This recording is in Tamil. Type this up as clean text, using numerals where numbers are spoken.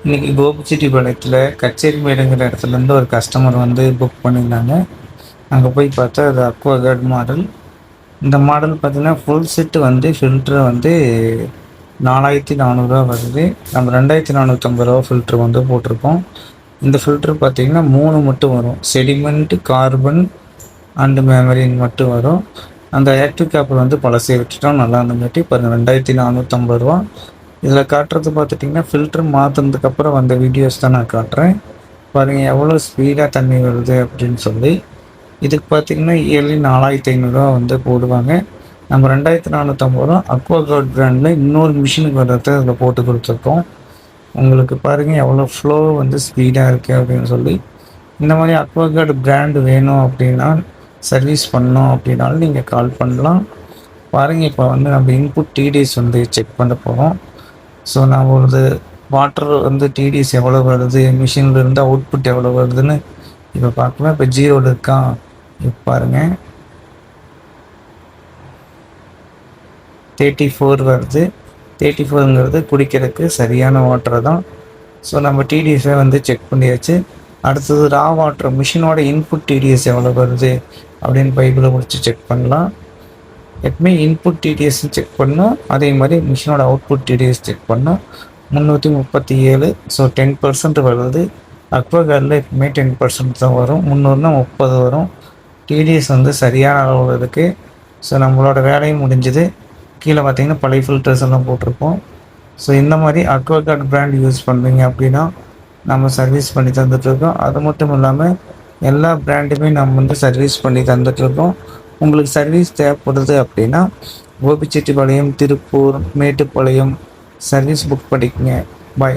இன்றைக்கி கோபிச்செட்டிப்பாளையத்தில் கச்சேரிமேடுங்கிற இடத்துலேருந்து ஒரு கஸ்டமர் வந்து புக் பண்ணியிருந்தாங்க. அங்கே போய் பார்த்தா அது அக்வாகார்ட் மாடல். இந்த மாடல் பார்த்திங்கன்னா ஃபுல் செட்டு வந்து ஃபில்ட்ரு வந்து 4400 வருது. நம்ம 2450 ஃபில்ட்ரு வந்து போட்டிருக்கோம். இந்த ஃபில்ட்ரு பார்த்திங்கன்னா 3 மட்டும் வரும். செடிமெண்ட், கார்பன் அண்டு மெமரின் மட்டும் வரும். அந்த எலக்ட்ரிக் காப்பர் வந்து பழசை விட்டுட்டோம், நல்லா இருந்துங்காட்டி பாருங்கள் 2450. இதில் காட்டுறது பார்த்துட்டிங்கன்னா ஃபில்ட்ரு மாற்றினதுக்கப்புறம் வந்த வீடியோஸ் தான் நான் காட்டுறேன். பாருங்கள் எவ்வளோ ஸ்பீடாக தண்ணி வருது அப்படின்னு சொல்லி. இதுக்கு பார்த்திங்கன்னா இயர்லி 4500 வந்து போடுவாங்க. நம்ம 2450 அக்வாகார்ட் பிராண்டில் இன்னொரு மிஷினுக்கு வர்றத அதில் போட்டு கொடுத்துருக்கோம். உங்களுக்கு பாருங்கள் எவ்வளோ ஃப்ளோ வந்து ஸ்பீடாக இருக்குது அப்படின்னு சொல்லி. இந்த மாதிரி அக்வாகார்டு பிராண்டு வேணும் அப்படின்னா, சர்வீஸ் பண்ணோம் அப்படின்னாலும் நீங்கள் கால் பண்ணலாம். பாருங்கள் இப்போ வந்து நம்ம இன்புட் டிடிஎஸ் வந்து செக் பண்ண போகிறோம். ஸோ நான் ஒரு வாட்டர் வந்து டிடிஎஸ் எவ்வளோ வருது, மிஷின்லேருந்து அவுட்புட் எவ்வளோ வருதுன்னு இப்போ பார்க்கலாம். இப்போ 0 இருக்கா, இப்போ பாருங்கள் 34 வருது. 34ங்கிறது குடிக்கிறதுக்கு சரியான வாட்டரை தான். ஸோ நம்ம டிடிஎஸை வந்து செக் பண்ணியாச்சு. அடுத்தது ரா வாட்டர் மிஷினோட இன்புட் டிடிஎஸ் எவ்வளோ வருது அப்படின்னு பைப்பில் முடிச்சு செக் பண்ணலாம். எப்பவுமே இன்புட் டிடிஎஸ் செக் பண்ணோம், அதே மாதிரி மிஷினோட அவுட்புட் டிடிஎஸ் செக் பண்ணோம். 337. ஸோ 10% வருது. அக்வாகார்டில் எப்பவுமே 10% தான் வரும். 300னா 30 வரும். டிடிஎஸ் வந்து சரியான அளவில் இருக்குது. ஸோ நம்மளோட வேலையும் முடிஞ்சுது. கீழே பார்த்திங்கன்னா பழைய ஃபில்டர்ஸ் எல்லாம் போட்டிருப்போம். ஸோ இந்த மாதிரி அக்வாகார்ட் பிராண்ட் யூஸ் பண்ணுறீங்க அப்படின்னா நம்ம சர்வீஸ் பண்ணி தந்துட்டுருக்கோம். அது மட்டும் இல்லாமல் எல்லா பிராண்டுமே நம்ம வந்து சர்வீஸ் பண்ணி தந்துட்டுருக்கோம். உங்களுக்கு சர்வீஸ் தேவைப்படுது அப்படின்னா கோபிச்செட்டிப்பாளையம், திருப்பூர், மேட்டுப்பாளையம் சர்வீஸ் புக் பண்ணிக்கங்க. பாய்.